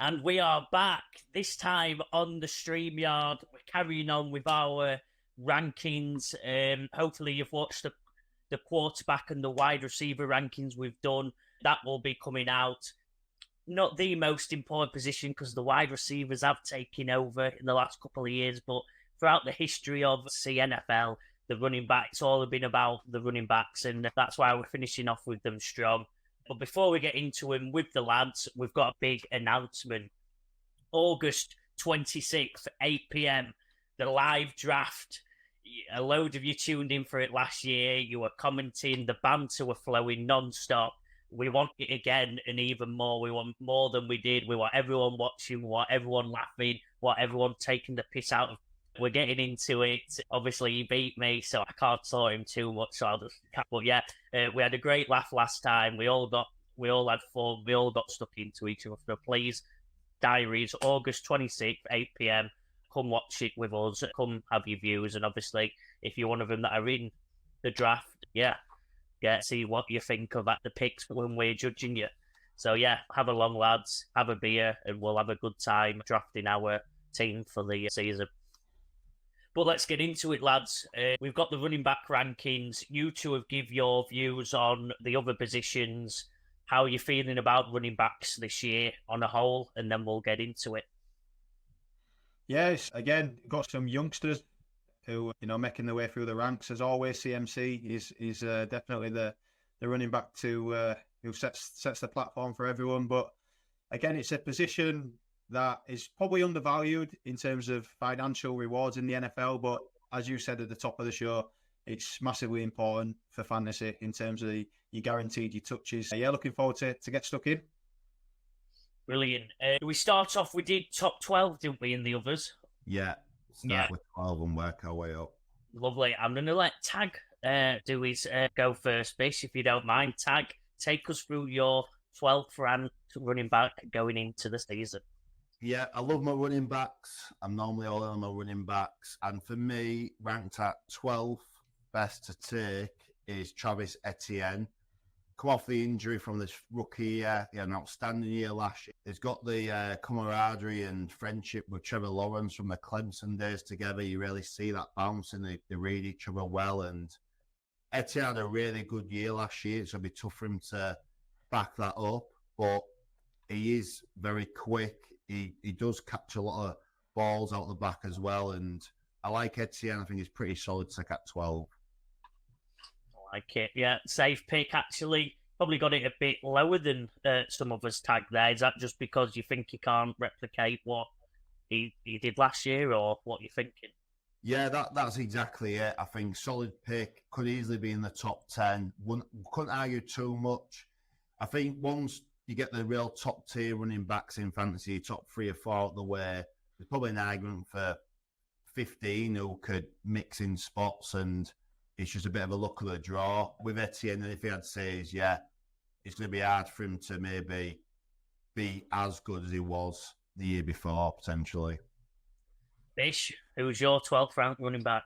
And we are back, this time on the StreamYard. We're carrying on with our rankings. Hopefully you've watched the quarterback and the wide receiver rankings we've done. That will be coming out. Not the most important position because the wide receivers have taken over in the last couple of years, but throughout the history of the NFL, the running backs, all have been about the running backs, and that's why we're finishing off with them strong. But before we get into them with the lads, we've got a big announcement. August 26th, 8 p.m, the live draft. A load of you tuned in for it last year. You were commenting, the banter were flowing non-stop. We want it again and even more. We want more than we did. We want everyone watching, we want everyone laughing, we want everyone taking the piss out of. We're getting into it. Obviously, he beat me, so I can't sort him too much. So I'll just. But yeah, we had a great laugh last time. We all had fun. We all got stuck into each other. So please, diaries, August 26th, 8 p.m. Come watch it with us. Come have your views, and obviously, if you're one of them that are in the draft, see what you think of the picks when we're judging you. So yeah, have a long, lads. Have a beer, and we'll have a good time drafting our team for the season. But let's get into it, lads. We've got the running back rankings. You two have give your views on the other positions, how you're feeling about running backs this year on a whole, and then we'll get into it. Yes, again, got some youngsters who making their way through the ranks. As always, CMC is definitely the running back who sets the platform for everyone. But again, it's a position that is probably undervalued in terms of financial rewards in the NFL. But as you said at the top of the show, it's massively important for fantasy in terms of you guaranteed your touches. Yeah, looking forward to get stuck in. Brilliant. We start off, we did top 12, didn't we, in the others? Yeah, start with 12 and work our way up. Lovely. I'm going to let Tag do his go first, Bish, if you don't mind. Tag, take us through your 12th ranked running back going into the season. Yeah, I love my running backs. I'm normally all on my running backs. And for me, ranked at 12th, best to take is Travis Etienne. Come off the injury from this rookie year. He had an outstanding year last year. He's got the camaraderie and friendship with Trevor Lawrence from the Clemson days together. You really see that bounce and they read each other well. And Etienne had a really good year last year. It's going to be tough for him to back that up. But he is very quick. He does catch a lot of balls out the back as well. And I like Etienne. I think he's pretty solid to at 12. I like it. Yeah, safe pick, actually. Probably got it a bit lower than some of us tagged there. Is that just because you think you can't replicate what he did last year, or what you're thinking? Yeah, that's exactly it. I think solid pick. Could easily be in the top 10. Couldn't argue too much. I think once you get the real top tier running backs in fantasy, top 3 or 4 out the way, there's probably an argument for 15 who could mix in spots, and it's just a bit of a luck of the draw. With Etienne, and if he had says, it's going to be hard for him to maybe be as good as he was the year before, potentially. Bish, who's your 12th ranked running back?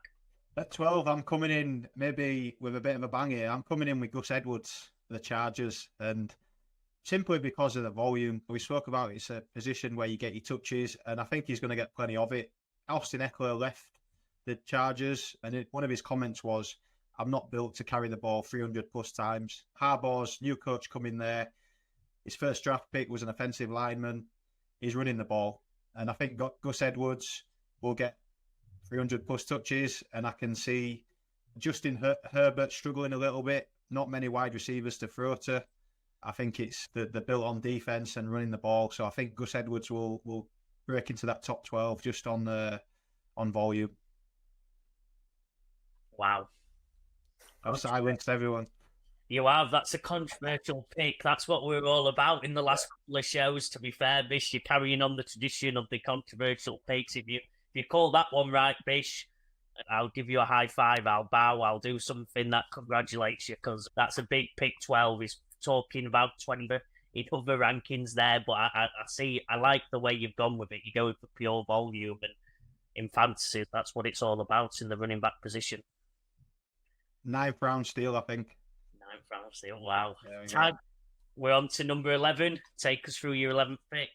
At 12, I'm coming in maybe with a bit of a bang here. I'm coming in with Gus Edwards, the Chargers, and simply because of the volume. We spoke about it's a position where you get your touches, and I think he's going to get plenty of it. Austin Eckler left the Chargers, and one of his comments was, I'm not built to carry the ball 300 plus times. Harbaugh's new coach coming there. His first draft pick was an offensive lineman. He's running the ball. And I think Gus Edwards will get 300 plus touches, and I can see Justin Herbert struggling a little bit. Not many wide receivers to throw to. I think it's the built on defense and running the ball. So I think Gus Edwards will break into that top 12 just on volume. Wow. I've silenced everyone. You have. That's a controversial pick. That's what we're all about in the last couple of shows, to be fair, Bish. You're carrying on the tradition of the controversial picks. If you call that one right, Bish, I'll give you a high five. I'll bow. I'll do something that congratulates you, because that's a big pick. 12 is talking about 20 in other rankings there, but I like the way you've gone with it. You're going for pure volume, and in fantasy, that's what it's all about in the running back position. 9th round steal, I think. 9th round steal, wow. Tag, we're on to number 11. Take us through your 11th pick.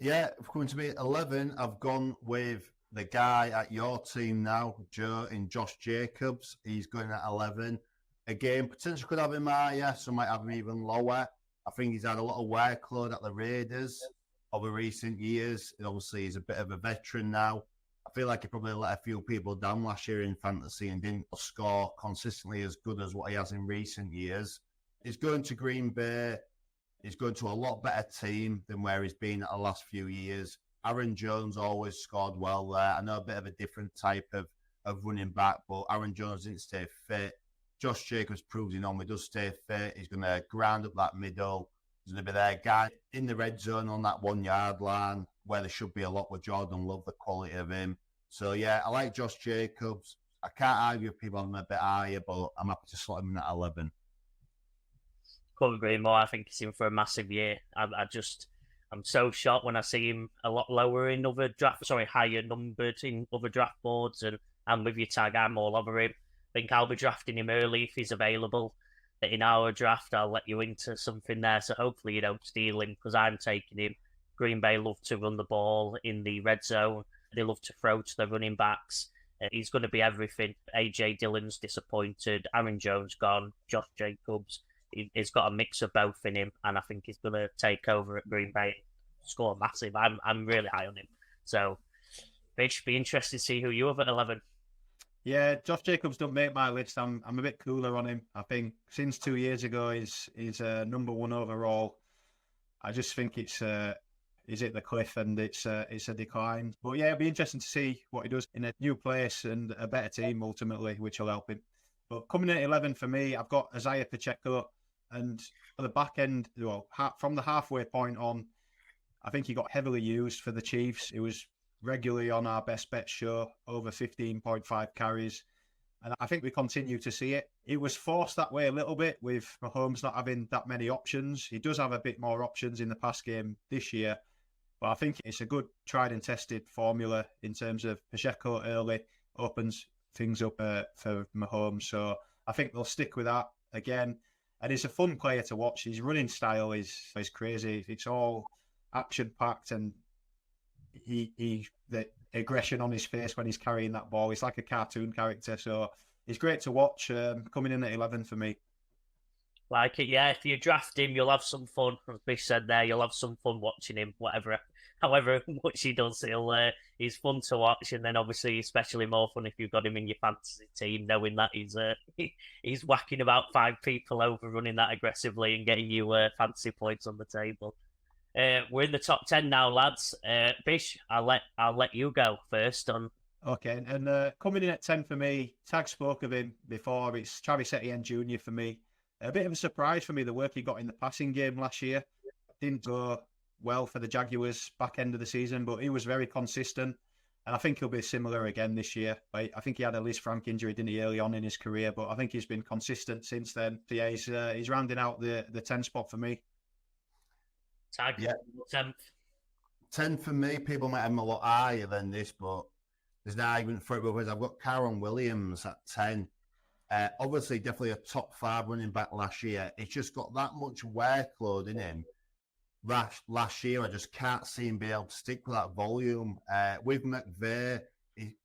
Yeah, coming to me 11, I've gone with the guy at your team now, Joe, in Josh Jacobs. He's going at 11. Again, potentially could have him higher, some might have him even lower. I think he's had a lot of workload at the Raiders over recent years. And obviously, he's a bit of a veteran now. I feel like he probably let a few people down last year in fantasy and didn't score consistently as good as what he has in recent years. He's going to Green Bay. He's going to a lot better team than where he's been at the last few years. Aaron Jones always scored well there. I know a bit of a different type of running back, but Aaron Jones didn't stay fit. Josh Jacobs proves he normally does stay fit. He's going to ground up that middle. He's going to be their guy in the red zone on that 1 yard line where there should be a lot with Jordan Love, the quality of him. So, yeah, I like Josh Jacobs. I can't argue with people on him a bit higher, but I'm happy to slot him in at 11. Couldn't agree more. I think he's in for a massive year. I'm so shocked when I see him a lot lower in other higher numbered in other draft boards. And I'm with you, Tag. I'm all over him. I think I'll be drafting him early if he's available. In our draft, I'll let you into something there. So hopefully you don't steal him because I'm taking him. Green Bay love to run the ball in the red zone. They love to throw to the running backs. He's going to be everything. AJ Dillon's disappointed. Aaron Jones gone. Josh Jacobs. He's got a mix of both in him, and I think he's going to take over at Green Bay, score massive. I'm really high on him. So, Bish, be interested to see who you have at 11. Yeah, Josh Jacobs don't make my list. I'm a bit cooler on him. I think since 2 years ago, he's number one overall. I just think it's is it the cliff and it's a decline. But yeah, it'll be interesting to see what he does in a new place and a better team ultimately, which will help him. But coming in at 11 for me, I've got Isaiah Pacheco. And for the back end, from the halfway point on, I think he got heavily used for the Chiefs. He was regularly on our best bet show, over 15.5 carries. And I think we continue to see it. It was forced that way a little bit with Mahomes not having that many options. He does have a bit more options in the pass game this year. But I think it's a good tried and tested formula in terms of Pacheco early opens things up for Mahomes. So I think they'll stick with that again. And he's a fun player to watch. His running style is crazy. It's all action-packed and the aggression on his face when he's carrying that ball. He's like a cartoon character. So he's great to watch. Coming in at 11 for me. Like it, yeah. If you draft him, you'll have some fun. As Bish said there, you'll have some fun watching him, however much he does. He's fun to watch, and then obviously especially more fun if you've got him in your fantasy team, knowing that he's whacking about 5 people over, running that aggressively and getting you fantasy points on the table. We're in the top 10 now, lads. Bish, I'll let you go first on. Okay, and coming in at 10 for me, Tag spoke of him before. It's Travis Etienne Jr. for me. A bit of a surprise for me, the work he got in the passing game last year. Didn't go well for the Jaguars back end of the season, but he was very consistent. And I think he'll be similar again this year. I think he had a Liz Frank injury, didn't he, early on in his career, but I think he's been consistent since then. So yeah, he's rounding out the 10 spot for me. Tag, yeah. 10th. 10 for me. People might have him a lot higher than this, but there's an argument for it because I've got Kyron Williams at 10. Obviously, definitely a top 5 running back last year. It's just got that much workload in him. Last year, I just can't see him be able to stick with that volume. With McVay,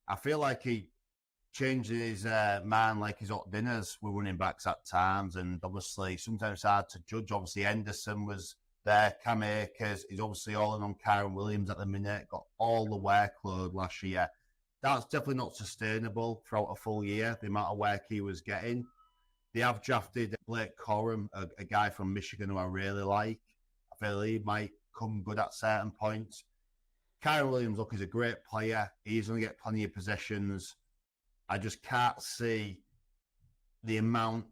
I feel like he changes his mind like his hot dinners with running backs at times. And obviously, sometimes it's hard to judge. Obviously, Henderson was there, Cam Akers. He's obviously all in on Kyron Williams at the minute. Got all the workload last year. That's definitely not sustainable throughout a full year, the amount of work he was getting. They have drafted Blake Corum, a guy from Michigan who I really like. I feel he might come good at certain points. Kyron Williams, look, he's a great player. He's going to get plenty of possessions. I just can't see the amount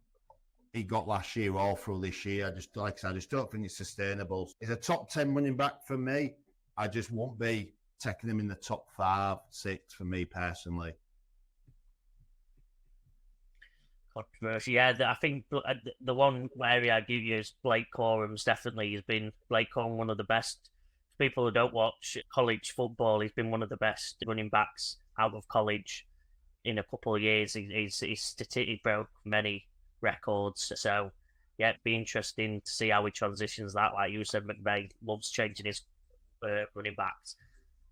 he got last year all through this year. Like I said, I just don't think it's sustainable. He's a top 10 running back for me. I just won't be taking him in the top 5, 6 for me personally. Controversy, yeah. I think the one area I give you is Blake Corum's. Definitely, he's been Blake Corum, one of the best. People who don't watch college football, he's been one of the best running backs out of college in a couple of years. He broke many records. So yeah, it'd be interesting to see how he transitions that. Like you said, McVay loves changing his running backs.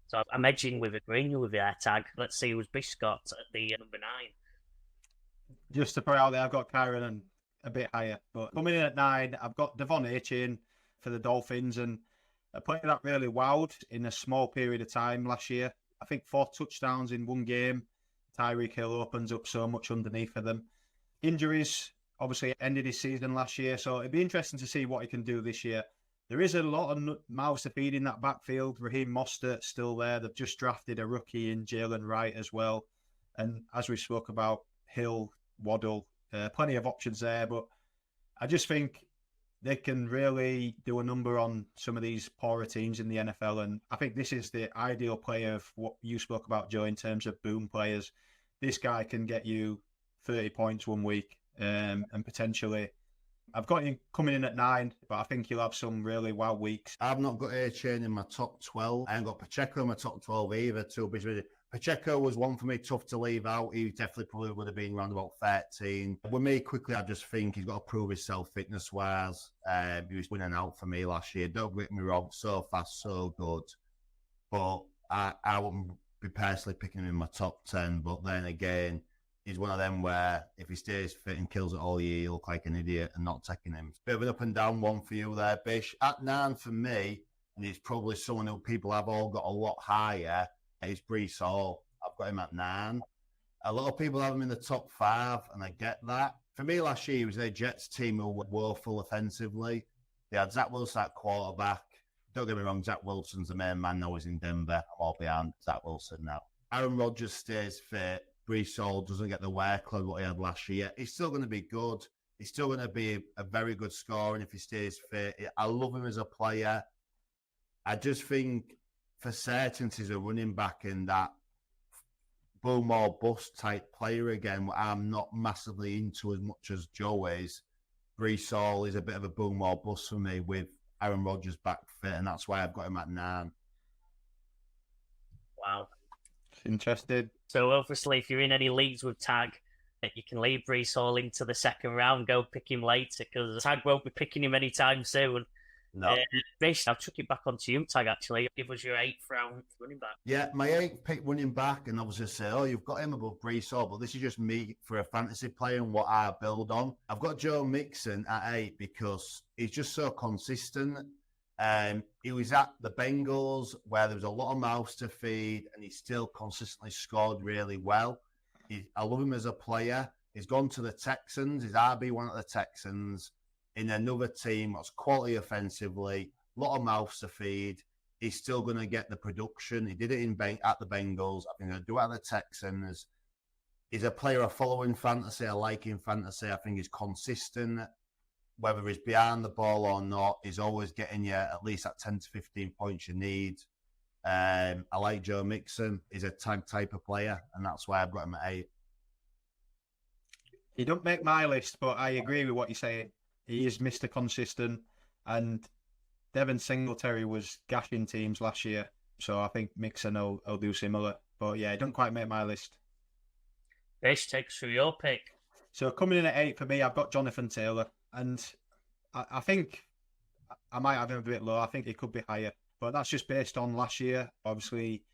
So I'm edging with agreeing with your tag. Let's see who's Bish got at the number 9. Just to put it out there, I've got Kyron and a bit higher. But coming in at 9, I've got Devon Achane for the Dolphins, and a player that really wowed in a small period of time last year. I think 4 touchdowns in one game. Tyreek Hill opens up so much underneath for them. Injuries obviously ended his season last year, so it'd be interesting to see what he can do this year. There is a lot of mouths to feed in that backfield. Raheem Mostert's still there. They've just drafted a rookie in Jalen Wright as well. And as we spoke about, Hill, Waddle, plenty of options there. But I just think they can really do a number on some of these poorer teams in the NFL. And I think this is the ideal player of what you spoke about, Joe, in terms of boom players. This guy can get you 30 points one week and potentially... I've got him coming in at 9, but I think he'll have some really wild weeks. I've not got Achane in my top 12. I haven't got Pacheco in my top 12 either. Pacheco was one for me tough to leave out. He definitely probably would have been around about 13. With me, quickly, I just think he's got to prove himself fitness-wise. He was winning out for me last year. Don't get me wrong, so fast, so good. But I wouldn't be personally picking him in my top 10. But then again, he's one of them where if he stays fit and kills it all year, he'll look like an idiot and not taking him. Bit of an up and down one for you there, Bish. At 9 for me, and he's probably someone who people have all got a lot higher, is Breece Hall. I've got him at 9. A lot of people have him in the top 5, and I get that. For me, last year, he was a Jets team who were woeful offensively. They had Zach Wilson at quarterback. Don't get me wrong, Zach Wilson's the main man now. He's in Denver. I'm all behind Zach Wilson now. Aaron Rodgers stays fit. Breece Hall doesn't get the workload what he had last year. He's still going to be good. He's still going to be a very good scorer, and if he stays fit, I love him as a player. I just think for certainty, he's a running back in that boom or bust type player again, what I'm not massively into as much as Joe is. Breece Hall is a bit of a boom or bust for me with Aaron Rodgers back fit, and that's why I've got him at 9. Wow. Interested. So obviously, if you're in any leagues with Tag, you can leave Breece Hall into the second round, go pick him later, because Tag won't be picking him anytime soon. No. Bish, I'll chuck it back onto you, Tag, actually. Give us your 8th round running back. Yeah, my 8th pick running back, and obviously say, oh, you've got him above Breece Hall, but this is just me for a fantasy player and what I build on. I've got Joe Mixon at 8 because he's just so consistent. He was at the Bengals where there was a lot of mouths to feed, and he still consistently scored really well. I love him as a player. He's gone to the Texans. He's RB1 at the Texans in another team that's quality offensively, a lot of mouths to feed. He's still going to get the production. He did it at the Bengals. I think he'll do it at the Texans. He's a player I follow in fantasy. I like in fantasy. I think he's consistent. Whether he's behind the ball or not, he's always getting you at least that 10 to 15 points you need. I like Joe Mixon. He's a type of player, and that's why I've got him at 8. He don't make my list, but I agree with what you're saying. He is Mr. Consistent, and Devin Singletary was gashing teams last year, so I think Mixon will do similar. But yeah, he don't quite make my list. Bish, take us through your pick. So coming in at 8 for me, I've got Jonathan Taylor. And I think I might have him a bit low. I think he could be higher. But that's just based on last year. Obviously,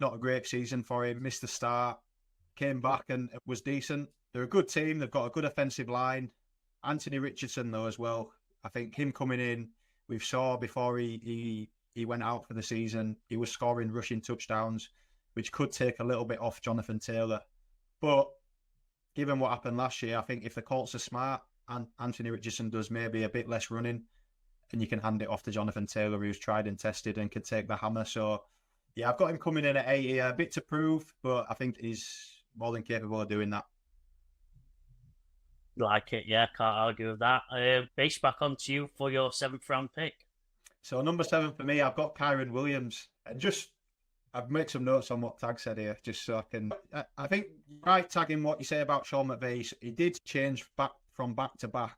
not a great season for him. Missed the start. Came back and it was decent. They're a good team. They've got a good offensive line. Anthony Richardson, though, as well. I think him coming in, we've saw before he went out for the season, he was scoring rushing touchdowns, which could take a little bit off Jonathan Taylor. But given what happened last year, I think if the Colts are smart, and Anthony Richardson does maybe a bit less running, and you can hand it off to Jonathan Taylor, who's tried and tested and can take the hammer. So, yeah, I've got him coming in at 8 here. A bit to prove, but I think he's more than capable of doing that. Like it, yeah, can't argue with that. Bish, back onto you for your 7th round pick. So, number 7 for me, I've got Kyron Williams. And I've made some notes on what Tag said here, just so I can... I think, right, tagging what you say about Sean McVay, he did change back from back to back,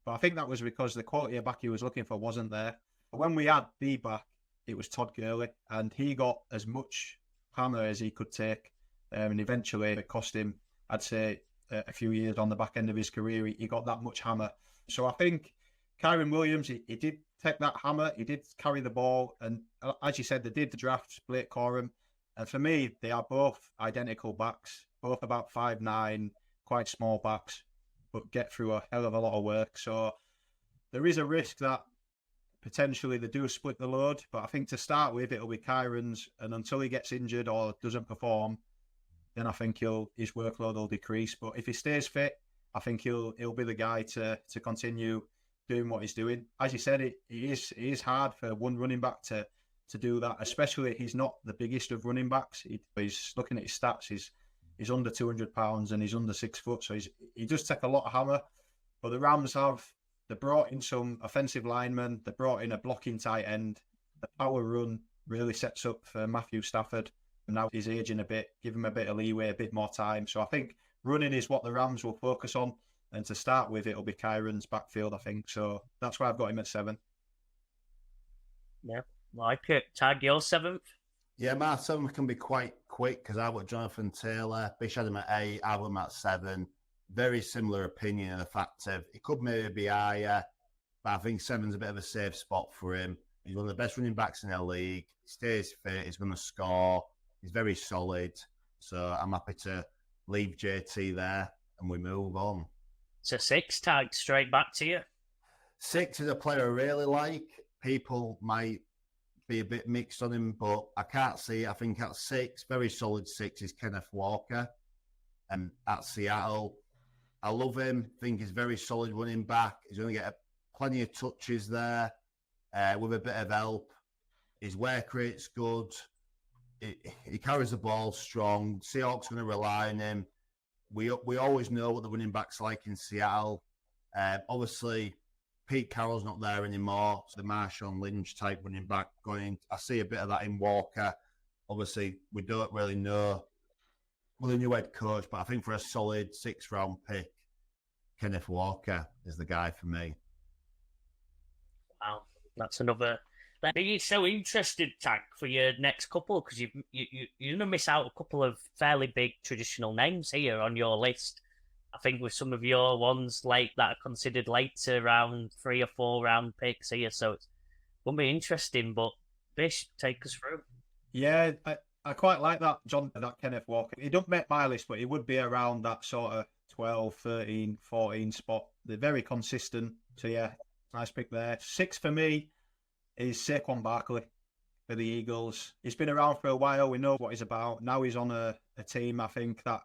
but I think that was because the quality of back he was looking for wasn't there. When we had the back, it was Todd Gurley, and he got as much hammer as he could take, and eventually it cost him, I'd say, a few years on the back end of his career. He got that much hammer. So I think Kyron Williams, he did take that hammer. He did carry the ball. And as you said, they did the draft, Blake Corum. And for me, they are both identical backs, both about 5'9", quite small backs, but get through a hell of a lot of work. So there is a risk that potentially they do split the load. But I think to start with, it'll be Kyron's. And until he gets injured or doesn't perform, then I think his workload will decrease. But if he stays fit, I think he'll be the guy to continue doing what he's doing. As you said, it is hard for one running back to do that, especially he's not the biggest of running backs. He's looking at his stats, he's under 200 pounds and he's under 6 foot, so he does take a lot of hammer. But the Rams they brought in some offensive linemen, they brought in a blocking tight end. The power run really sets up for Matthew Stafford. And now he's aging a bit, give him a bit of leeway, a bit more time. So I think running is what the Rams will focus on. And to start with, it'll be Kyron's backfield, I think. So that's why I've got him at 7. Yeah, like it. Tag, your 7th? Yeah, my 7th can be quite quick because I've got Jonathan Taylor. Bish had him at 8, I've got him at 7. Very similar opinion in the fact of it could maybe be higher, but I think 7's a bit of a safe spot for him. He's one of the best running backs in the league. He stays fit, he's going to score. He's very solid. So I'm happy to leave JT there and we move on. So 6, Tag, straight back to you. 6 is a player I really like. People might be a bit mixed on him, but I can't see it. I think at 6, very solid 6 is Kenneth Walker. And at Seattle, I love him. I think he's very solid running back. He's going to get plenty of touches there with a bit of help. His work rate's good. He carries the ball strong. Seahawks going to rely on him. We always know what the running back's like in Seattle. Obviously, Pete Carroll's not there anymore. So the Marshawn Lynch type running back going. I see a bit of that in Walker. Obviously, we don't really know with a new head coach, but I think for a solid 6th-round pick, Kenneth Walker is the guy for me. Wow, that's another. That be so interested, Tag, for your next couple because you're gonna miss out a couple of fairly big traditional names here on your list. I think with some of your ones that are considered later round 3 or 4 round picks here, so it's gonna be interesting. But Bish, take us through. Yeah, I quite like that Kenneth Walker. He don't make my list, but he would be around that sort of 12, 13, 14 spot. They're very consistent. So yeah, nice pick there. 6 for me is Saquon Barkley for the Eagles. He's been around for a while. We know what he's about. Now he's on a team, I think, that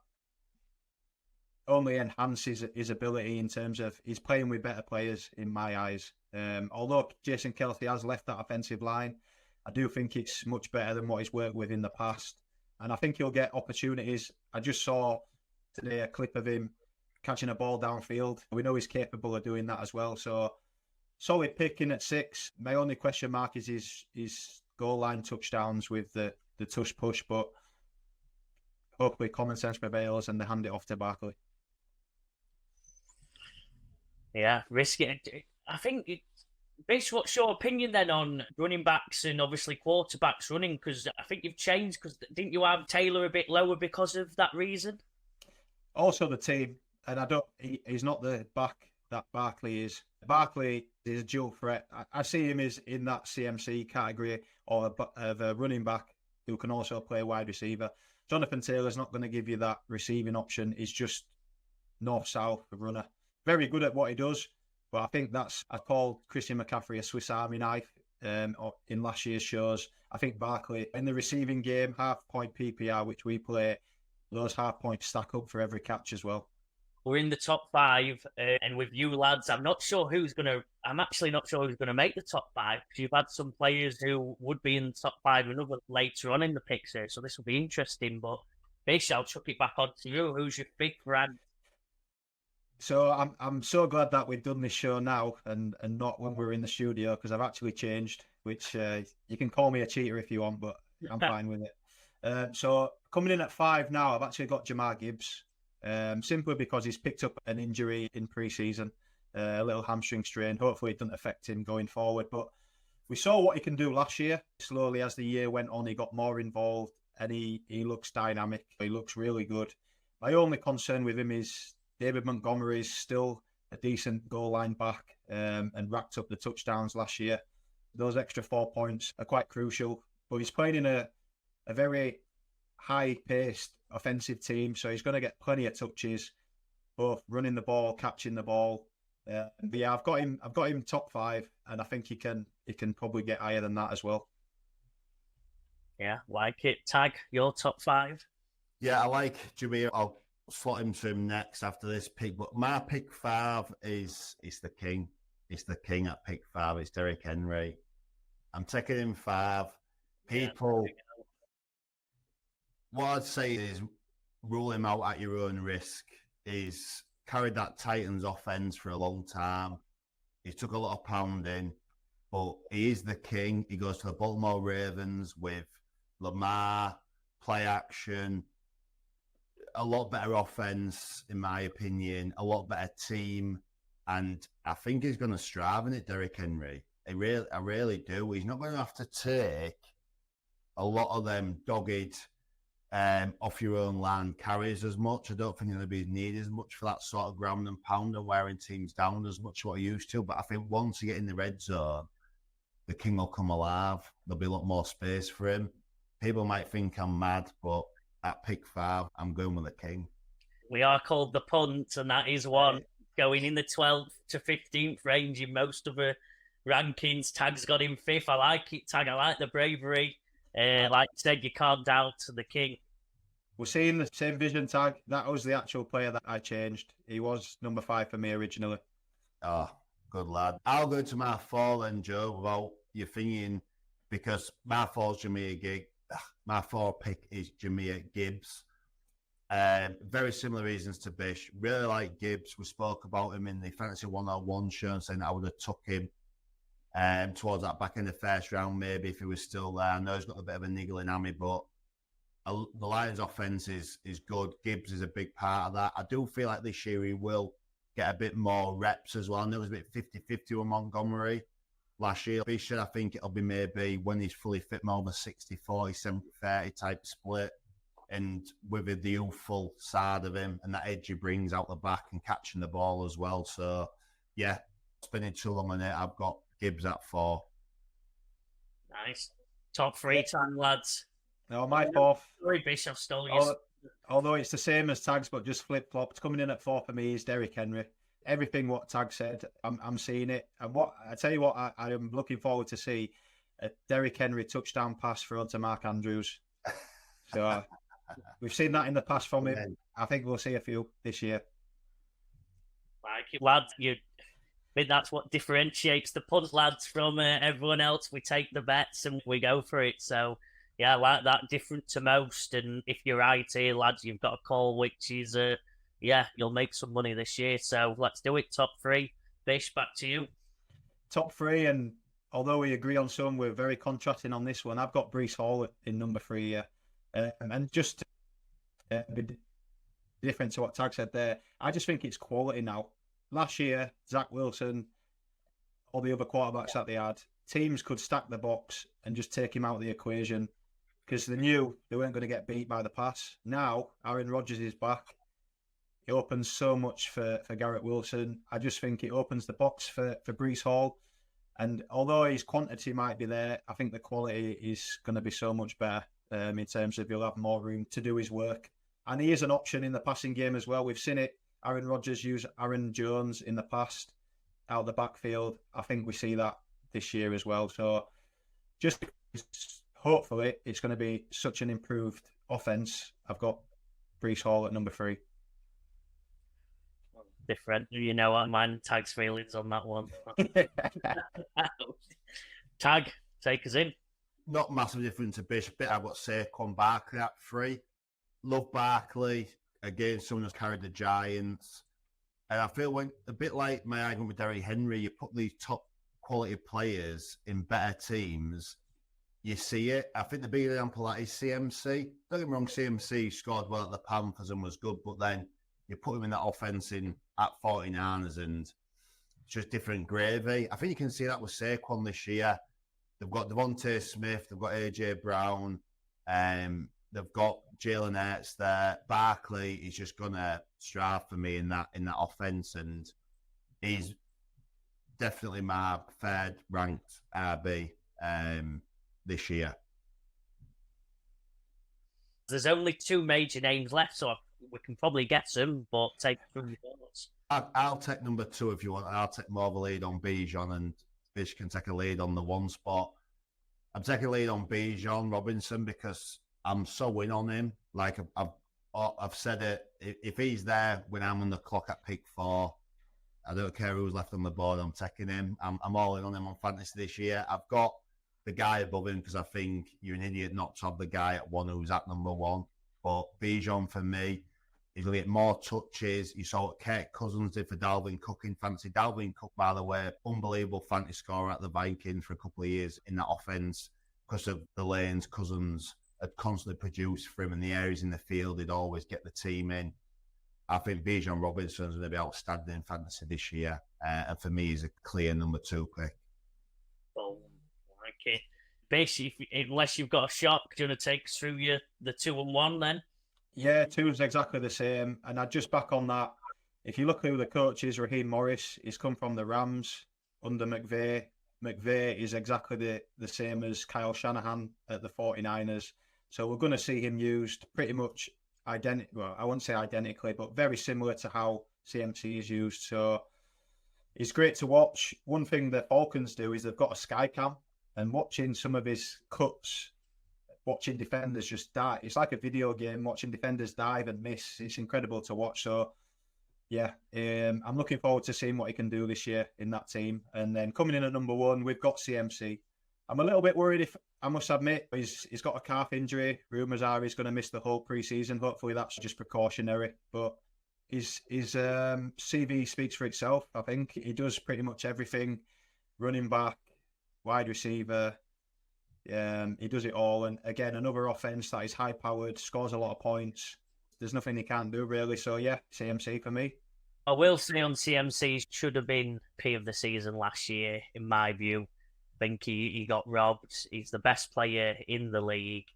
only enhances his ability in terms of he's playing with better players in my eyes. Although Jason Kelce has left that offensive line, I do think it's much better than what he's worked with in the past. And I think he'll get opportunities. I just saw today a clip of him catching a ball downfield. We know he's capable of doing that as well. So solid picking at 6. My only question mark is his goal line touchdowns with the tush push, but hopefully common sense prevails and they hand it off to Barkley. Yeah, risky. I think, Bish, what's your opinion then on running backs and obviously quarterbacks running? Because I think you've changed, because didn't you have Taylor a bit lower because of that reason? Also the team, and he's not the back that Barkley is. Barkley is a dual threat. I see him as in that CMC category of a running back who can also play wide receiver. Jonathan Taylor's not going to give you that receiving option. He's just north-south runner. Very good at what he does, but I think I called Christian McCaffrey a Swiss Army knife in last year's shows. I think Barkley, in the receiving game, half-point PPR, which we play, those half points stack up for every catch as well. We're in the top 5, and with you lads, I'm actually not sure who's gonna make the top 5, because you've had some players who would be in the top 5 and other later on in the picks here, so this will be interesting. But basically, I'll chuck it back on to you. Who's your big friend? So I'm so glad that we've done this show now and not when we're in the studio, because I've actually changed, which you can call me a cheater if you want, but I'm fine with it. So coming in at 5 now, I've actually got Jahmyr Gibbs, simply because he's picked up an injury in pre-season, a little hamstring strain. Hopefully it doesn't affect him going forward, but we saw what he can do last year. Slowly as the year went on, he got more involved and he looks dynamic. He looks really good. My only concern with him is David Montgomery is still a decent goal line back and racked up the touchdowns last year. Those extra 4 points are quite crucial. But he's playing in a very high-paced offensive team, so he's going to get plenty of touches, both running the ball, catching the ball. But yeah, I've got him top 5, and I think he can probably get higher than that as well. Yeah, like it. Tag, your top 5? Yeah, I like Jameer. I'll slot him to him next after this pick. But my pick 5 is the king. It's the king at pick 5. It's Derrick Henry. I'm taking him 5. People, what I'd say is rule him out at your own risk. He's carried that Titans offense for a long time. He took a lot of pounding, but he is the king. He goes to the Baltimore Ravens with Lamar, play action, a lot better offense, in my opinion, a lot better team. And I think he's going to strive in it, Derrick Henry. I really do. He's not going to have to take a lot of them dogged off your own land carries as much. I don't think he'll be needed as much for that sort of ground and pound and wearing teams down as much as what he used to. But I think once you get in the red zone, the king will come alive. There'll be a lot more space for him. People might think I'm mad, but at pick 5, I'm going with the king. We are called the punt, and that is one going in the 12th to 15th range in most of the rankings. Tag's got him 5th. I like it, Tag. I like the bravery. Like you said, you can't doubt the king. We're seeing the same vision, Tag. That was the actual player that I changed. He was number 5 for me originally. Oh, good lad. I'll go to my 4 then, Joe, without you thinking, because my 4's Jameer Gibbs. My 4 pick is Jameer Gibbs. Very similar reasons to Bish. Really like Gibbs. We spoke about him in the Fantasy 101 show, saying I would have took him towards that back in the first round, maybe, if he was still there. I know he's got a bit of a niggling hammy, but the Lions' offense is good. Gibbs is a big part of that. I do feel like this year he will get a bit more reps as well. I know it was a bit 50-50 with Montgomery last year. Bish, I think it'll be maybe when he's fully fit, more of a 60-40, 70-30 type split. And with the youthful side of him and that edge he brings out the back and catching the ball as well. So, yeah, spending too long on it, I've got Gibbs at 4. Nice. Top 3 time, lads. No, my 4th. Sorry, Bish, I've stolen you. Although it's the same as Tag's, but just flip-flopped. Coming in at 4 for me is Derrick Henry. Everything what Tag said, I'm seeing it. And what I tell you what, I am looking forward to see a Derrick Henry touchdown pass thrown to Mark Andrews. So we've seen that in the past from him. I think we'll see a few this year. Like it, lads. I think that's what differentiates the punt lads from everyone else. We take the bets and we go for it. So, yeah, I like that, different to most. And if you're right here, lads, you've got a call, which is, you'll make some money this year. So let's do it. Top 3. Bish, back to you. Top 3, and although we agree on some, we're very contrasting on this one. I've got Breece Hall in number 3 here. And just to be different to what Tag said there, I just think it's quality now. Last year, Zach Wilson, all the other quarterbacks that they had, teams could stack the box and just take him out of the equation because they knew they weren't going to get beat by the pass. Now, Aaron Rodgers is back. It opens so much for Garrett Wilson. I just think it opens the box for Breece Hall. And although his quantity might be there, I think the quality is going to be so much better in terms of he'll have more room to do his work. And he is an option in the passing game as well. We've seen it. Aaron Rodgers use Aaron Jones in the past out of the backfield. I think we see that this year as well. So just hopefully it's going to be such an improved offense. I've got Breece Hall at number 3. Different. You know what? Mine Tag's feelings on that one. Tag, take us in. Not massive difference to Bish. I've got Saquon Barkley at 3. Love Barkley. Again, someone who's carried the Giants. And I feel when a bit like my argument with Derrick Henry, you put these top quality players in better teams, you see it. I think the big example of that is CMC. Don't get me wrong, CMC scored well at the Panthers and was good, but then you put him in that offense at 49ers and it's just different gravy. I think you can see that with Saquon this year. They've got Devontae Smith, they've got AJ Brown, they've got Jalen Hurts there. Barkley is just gonna strive for me in that offense, and He's definitely my third ranked RB this year. There's only 2 major names left, so we can probably get them, but take from your thoughts. I'll take number 2 if you want. I'll take more of a lead on Bijan, and Bish can take a lead on the 1 spot. I'm taking a lead on Bijan Robinson because I'm so in on him. Like I've said it, if he's there when I'm on the clock at pick 4, I don't care who's left on the board, I'm taking him. I'm all in on him on fantasy this year. I've got the guy above him because I think you're an idiot not to have the guy at 1 who's at number 1. But Bijan, for me, he's going to get more touches. You saw what Kirk Cousins did for Dalvin Cook in fantasy. Dalvin Cook, by the way, unbelievable fantasy scorer at the Vikings for a couple of years in that offense because of the lanes Cousins had constantly produced for him in the areas in the field. He'd always get the team in. I think Bijan Robinson's going to be outstanding in fantasy this year. And for me, he's a clear number 2 pick. Oh, okay. Basically, unless you've got a shot, do you want to take us through the 2 and 1 then? Yeah, 2 is exactly the same. And I'd just back on that. If you look who the coach is, Raheem Morris, he's come from the Rams under McVay. McVay is exactly the same as Kyle Shanahan at the 49ers. So we're going to see him used pretty much well, I wouldn't say identically, but very similar to how CMC is used. So he's great to watch. One thing the Falcons do is they've got a sky cam, and watching some of his cuts, watching defenders just die. It's like a video game, watching defenders dive and miss. It's incredible to watch. So yeah, I'm looking forward to seeing what he can do this year in that team. And then coming in at number 1, we've got CMC. I'm a little bit worried, if I must admit, he's got a calf injury. Rumours are he's going to miss the whole preseason. Hopefully that's just precautionary. But his CV speaks for itself, I think. He does pretty much everything. Running back, wide receiver. He does it all. And again, another offense that is high-powered, scores a lot of points. There's nothing he can't do, really. So yeah, CMC for me. I will say on CMC, should have been P of the season last year, in my view. I think he got robbed. He's the best player in the league.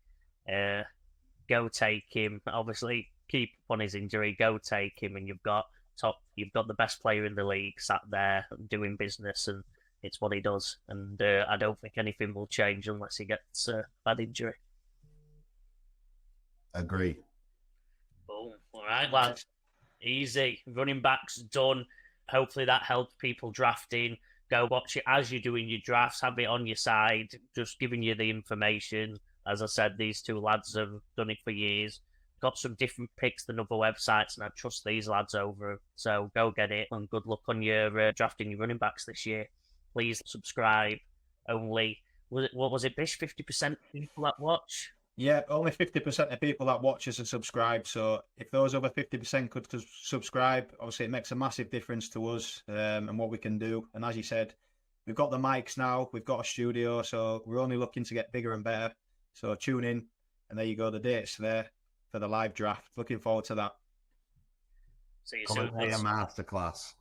Go take him. Obviously, keep up on his injury. Go take him, and you've got the best player in the league sat there doing business, and it's what he does. And I don't think anything will change unless he gets a bad injury. Agree. Boom. All right, lads. Easy. Running backs done. Hopefully that helps people drafting. Go watch it as you're doing your drafts. Have it on your side. Just giving you the information. As I said, these 2 lads have done it for years. Got some different picks than other websites, and I trust these lads over them. So go get it, and good luck on your drafting your running backs this year. Please subscribe. Only, what was it, Bish? 50% people that watch? Yeah, only 50% of people that watch us are subscribed. So if those other 50% could subscribe, obviously it makes a massive difference to us and what we can do. And as you said, we've got the mics now, we've got a studio, so we're only looking to get bigger and better. So tune in, and there you go, the dates there for the live draft. Looking forward to that. See you Come soon. and pay a masterclass.